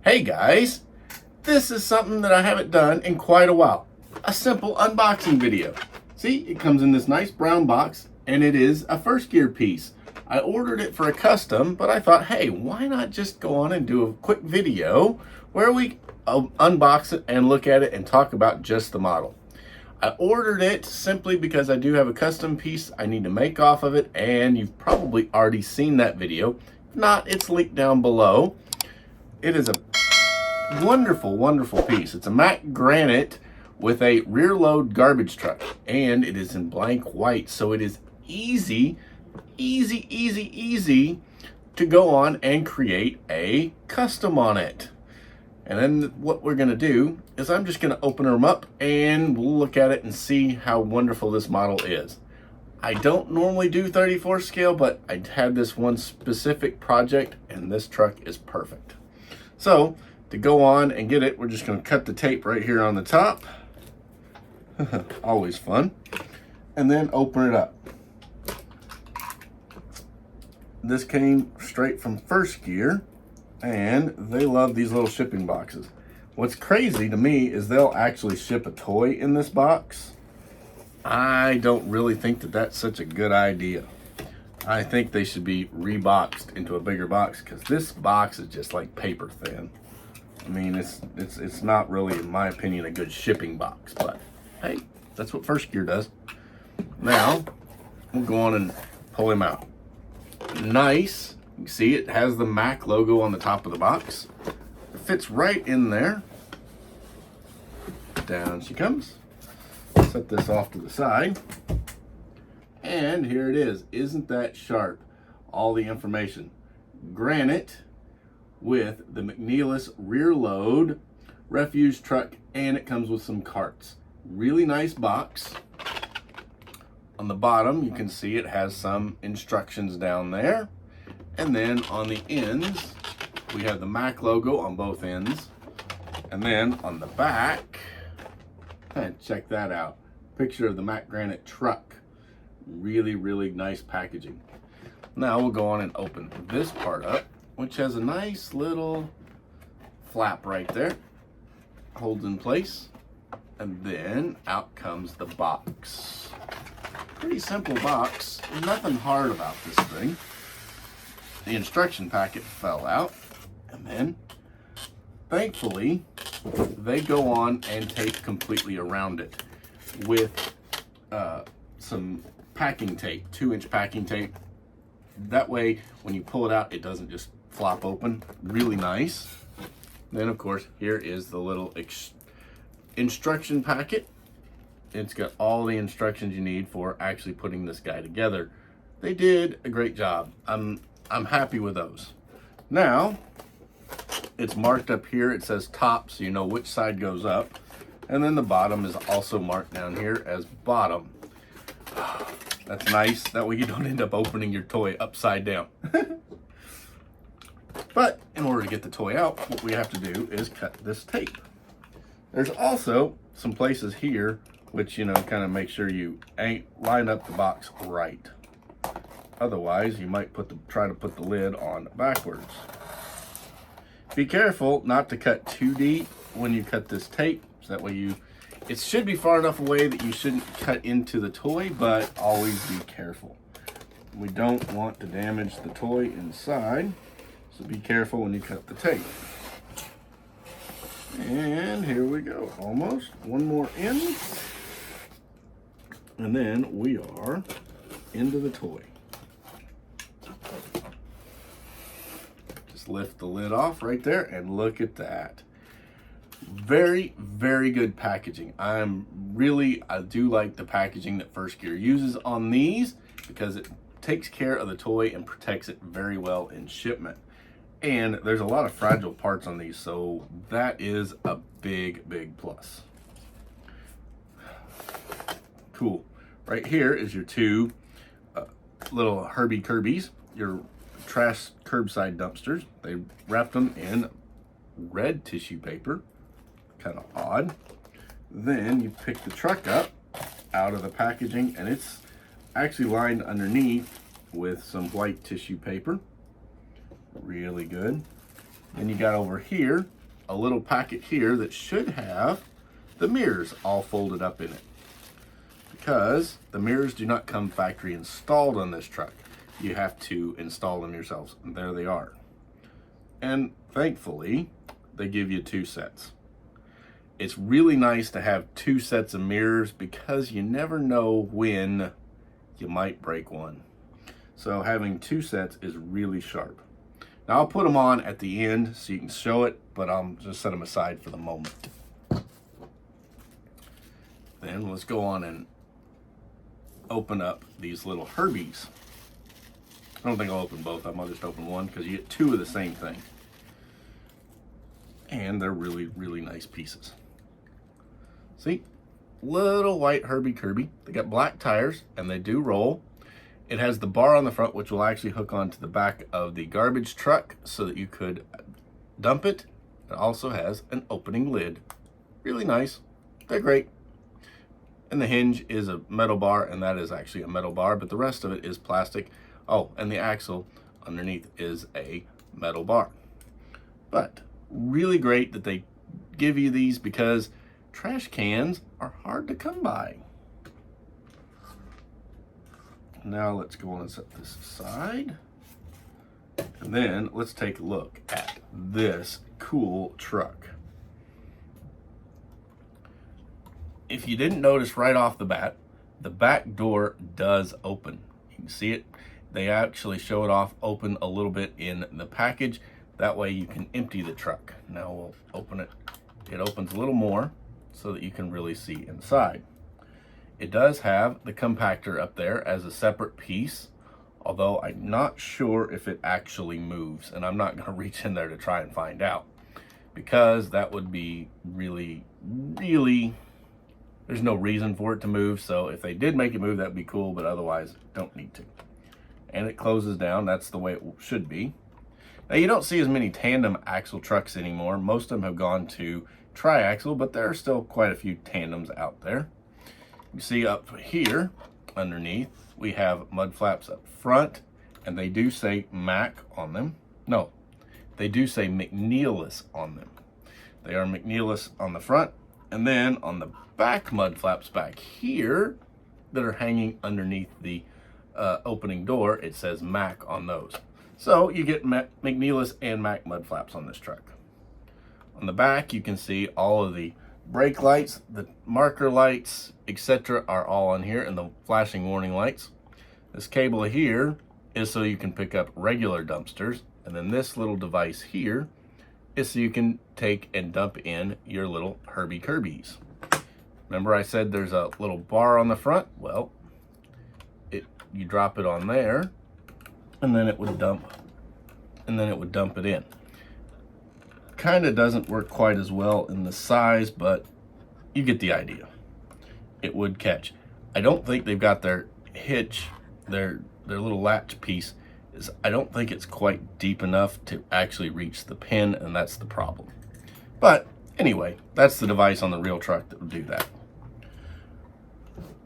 Hey guys, this is something that I haven't done in quite a while. A simple unboxing video. See, it comes in this nice brown box and it is a first gear piece. I ordered it for a custom, but I thought, hey, why not just go on and do a quick video where we unbox it and look at it and talk about just the model. I ordered it simply because I do have a custom piece I need to make off of it, and you've probably already seen that video. If not, it's linked down below. It is a wonderful, wonderful piece. It's a Mack Granite with a rear load garbage truck, and it is in blank white, so it is easy to go on and create a custom on it. And then what we're gonna do is I'm just gonna open them up and we'll look at it and see how wonderful this model is. I don't normally do 34 scale, but I had this one specific project and this truck is perfect. So to go on and get it, we're just gonna cut the tape right here on the top. Always fun. And then open it up. This came straight from First Gear, and they love these little shipping boxes. What's crazy to me is they'll actually ship a toy in this box. I don't really think that that's such a good idea. I think they should be reboxed into a bigger box, because this box is just like paper thin. I mean, it's not really, in my opinion, a good shipping box, but hey, that's what First Gear does. Now, we'll go on and pull him out. Nice. You can see it has the Mack logo on the top of the box. It fits right in there. Down she comes. Set this off to the side. And here it is. Isn't that sharp? All the information. Granite with the McNeilus rear load refuse truck, and it comes with some carts. Really nice box. On the bottom, you can see it has some instructions down there. And then on the ends, we have the Mack logo on both ends. And then on the back, check that out. Picture of the Mack Granite truck. Really, really nice packaging. Now we'll go on and open this part up, which has a nice little flap right there. Holds in place. And then out comes the box. Pretty simple box. Nothing hard about this thing. The instruction packet fell out, and then thankfully they go on and tape completely around it with some packing tape, 2-inch packing tape. That way when you pull it out, it doesn't just flop open. Really nice. Then of course, here is the little instruction packet. It's got all the instructions you need for actually putting this guy together. They did a great job. I'm happy with those. Now, it's marked up here. It says top, so you know which side goes up. And then the bottom is also marked down here as bottom. That's nice. That way you don't end up opening your toy upside down. But in order to get the toy out, what we have to do is cut this tape. There's also some places here which, you know, kind of make sure you line up the box right. Otherwise, you might try to put the lid on backwards. Be careful not to cut too deep when you cut this tape, so that way it should be far enough away that you shouldn't cut into the toy, but always be careful. We don't want to damage the toy inside, so be careful when you cut the tape. And here we go, almost. One more in. And then we are into the toy. Just lift the lid off right there and look at that. Very, very good packaging. I do like the packaging that First Gear uses on these, because it takes care of the toy and protects it very well in shipment. And there's a lot of fragile parts on these, so that is a big, big plus. Cool. Right here is your two little Herbie Kirby's, your trash curbside dumpsters. They wrapped them in red tissue paper. Kind of odd. Then you pick the truck up out of the packaging, and it's actually lined underneath with some white tissue paper. Really good. Then you got over here a little packet here that should have the mirrors all folded up in it, because the mirrors do not come factory installed on this truck. You have to install them yourselves, and there they are. And thankfully, they give you 2 sets. It's really nice to have 2 sets of mirrors because you never know when you might break one. So having 2 sets is really sharp. Now I'll put them on at the end so you can show it, but I'll just set them aside for the moment. Then let's go on and open up these little Herbies. I don't think I'll open both of them. I'll just open one because you get 2 of the same thing. And they're really, really nice pieces. See, little white Herbie Kirby. They got black tires and they do roll. It has the bar on the front, which will actually hook onto the back of the garbage truck so that you could dump it. It also has an opening lid. Really nice. They're great. And the hinge is a metal bar, and that is actually a metal bar, but the rest of it is plastic. Oh, and the axle underneath is a metal bar. But really great that they give you these because trash cans are hard to come by. Now let's go on and set this aside. And then let's take a look at this cool truck. If you didn't notice right off the bat, the back door does open. You can see it. They actually show it off open a little bit in the package. That way you can empty the truck. Now we'll open it. It opens a little more so that you can really see inside. It does have the compactor up there as a separate piece, although I'm not sure if it actually moves, and I'm not going to reach in there to try and find out because that would be really, there's no reason for it to move. So if they did make it move, that'd be cool, but otherwise don't need to. And it closes down. That's the way it should be. Now you don't see as many tandem axle trucks anymore. Most of them have gone to tri-axle, but there are still quite a few tandems out there. You see up here underneath, we have mud flaps up front, and they do say Mack on them. No, they do say McNeilus on them. They are McNeilus on the front, and then on the back mud flaps back here that are hanging underneath the opening door, it says Mack on those. So you get McNeilus and Mack mud flaps on this truck. On the back, you can see all of the brake lights, the marker lights, etc. are all on here, and the flashing warning lights. This cable here is so you can pick up regular dumpsters, and then this little device here is so you can take and dump in your little Herbie Kirbies. Remember I said there's a little bar on the front? Well, you drop it on there, and then it would dump, it in. Kind of doesn't work quite as well in the size, but you get the idea. It would catch. I don't think they've got their hitch, their little latch piece I don't think it's quite deep enough to actually reach the pin, and that's the problem. But anyway, that's the device on the real truck that would do that.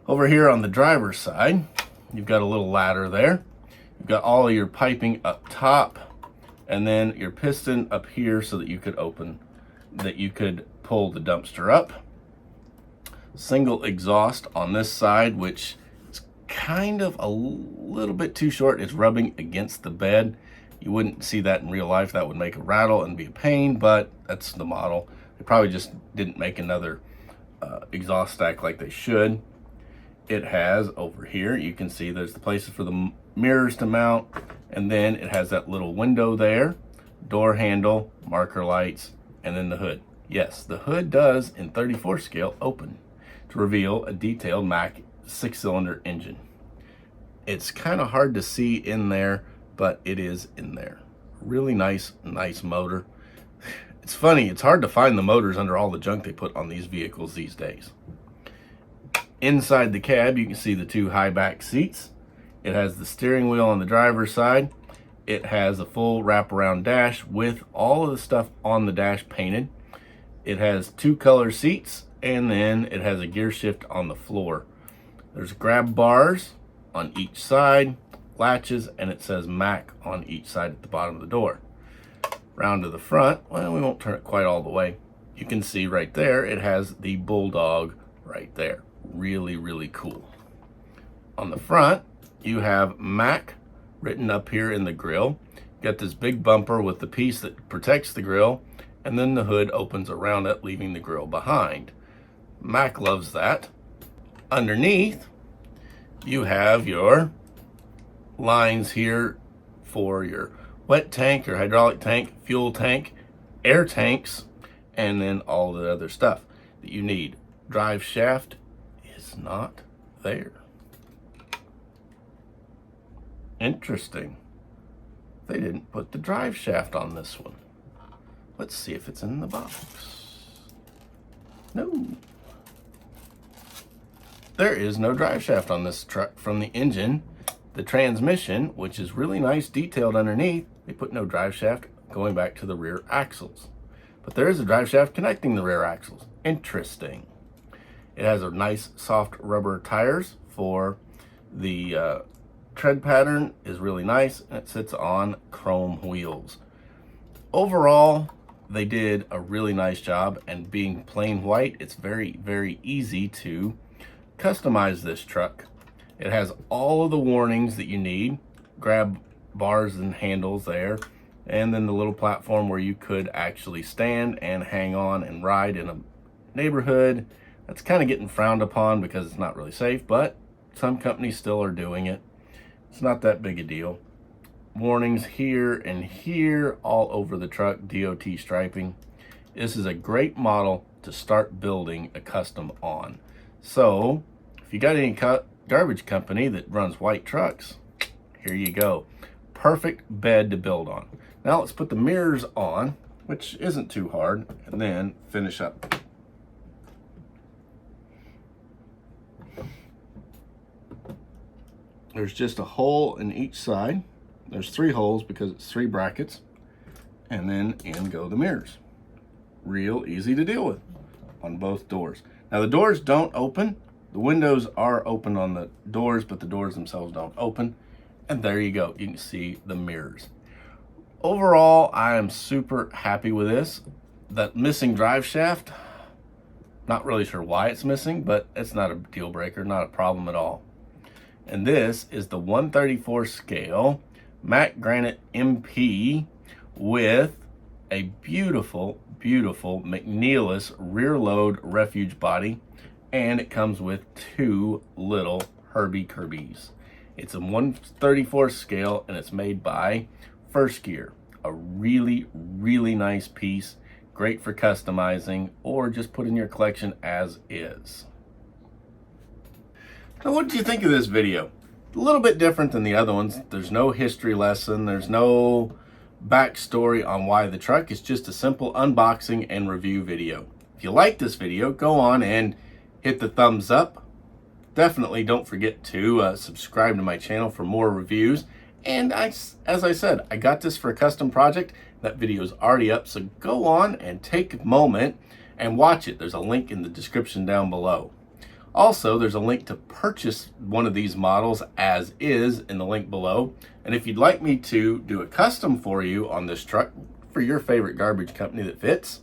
Over here on the driver's side, you've got a little ladder there. You've got all of your piping up top, and then your piston up here so that you could pull the dumpster up. Single exhaust on this side, which is kind of a little bit too short. It's rubbing against the bed. You wouldn't see that in real life. That would make a rattle and be a pain, but that's the model. They probably just didn't make another exhaust stack like they should. It has over here, you can see there's the places for the mirrors to mount, and then it has that little window there, door handle, marker lights, and then the hood. Yes, the hood does in 34 scale open to reveal a detailed Mack 6-cylinder engine. It's kind of hard to see in there, but it is in there. Really nice motor. It's funny, it's hard to find the motors under all the junk they put on these vehicles these days. Inside the cab, you can see the two high back seats. It has the steering wheel on the driver's side. It has a full wraparound dash with all of the stuff on the dash painted. It has two color seats, and then it has a gear shift on the floor. There's grab bars on each side, latches, and it says Mack on each side at the bottom of the door. Round to the front, well, we won't turn it quite all the way. You can see right there, it has the Bulldog right there. Really, really cool. On the front, you have Mack written up here in the grill. Got this big bumper with the piece that protects the grill, and then the hood opens around it, leaving the grill behind. Mack loves that. Underneath, you have your lines here for your wet tank, your hydraulic tank, fuel tank, air tanks, and then all the other stuff that you need. Drive shaft is not there. Interesting. They didn't put the drive shaft on this one. Let's see if it's in the box. No. There is no drive shaft on this truck. From the engine, the transmission, which is really nice detailed underneath, they put no drive shaft going back to the rear axles. But there is a drive shaft connecting the rear axles. Interesting. It has a nice soft rubber tires for the tread pattern is really nice, and it sits on chrome wheels. Overall, they did a really nice job, and being plain white, it's very, very easy to customize this truck. It has all of the warnings that you need, grab bars and handles there, and then the little platform where you could actually stand and hang on and ride in a neighborhood. That's kind of getting frowned upon because it's not really safe, but some companies still are doing it. It's not that big a deal. Warnings here and here all over the truck, DOT striping. This is a great model to start building a custom on. So if you got any garbage company that runs white trucks, here you go. Perfect bed to build on. Now let's put the mirrors on, which isn't too hard, and then finish up. There's just a hole in each side. There's 3 holes because it's 3 brackets, and then in go the mirrors. Real easy to deal with on both doors. Now the doors don't open. The windows are open on the doors, but the doors themselves don't open. And there you go. You can see the mirrors. Overall, I am super happy with this. That missing drive shaft, not really sure why it's missing, but it's not a deal breaker, not a problem at all. And this is the 134 scale Mack Granite MP with a beautiful, beautiful McNeilus rear load refuge body, and it comes with 2 little Herbie Kirby's. It's a 134 scale, and it's made by First Gear. A really, really nice piece, great for customizing or just put in your collection as is. Now, what did you think of this video? A little bit different than the other ones. There's no history lesson. There's no backstory on why the truck. It's just a simple unboxing and review video. If you like this video, go on and hit the thumbs up. Definitely don't forget to subscribe to my channel for more reviews. And as I said, I got this for a custom project. That video is already up, so go on and take a moment and watch it. There's a link in the description down below. Also, there's a link to purchase one of these models as is in the link below. And if you'd like me to do a custom for you on this truck for your favorite garbage company that fits,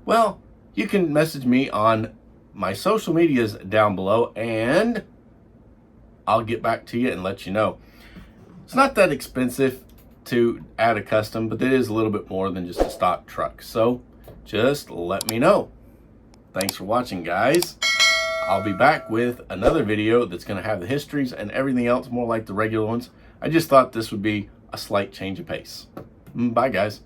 well, you can message me on my social medias down below and I'll get back to you and let you know. It's not that expensive to add a custom, but it is a little bit more than just a stock truck. So just let me know. Thanks for watching, guys. I'll be back with another video that's going to have the histories and everything else more like the regular ones. I just thought this would be a slight change of pace. Bye, guys.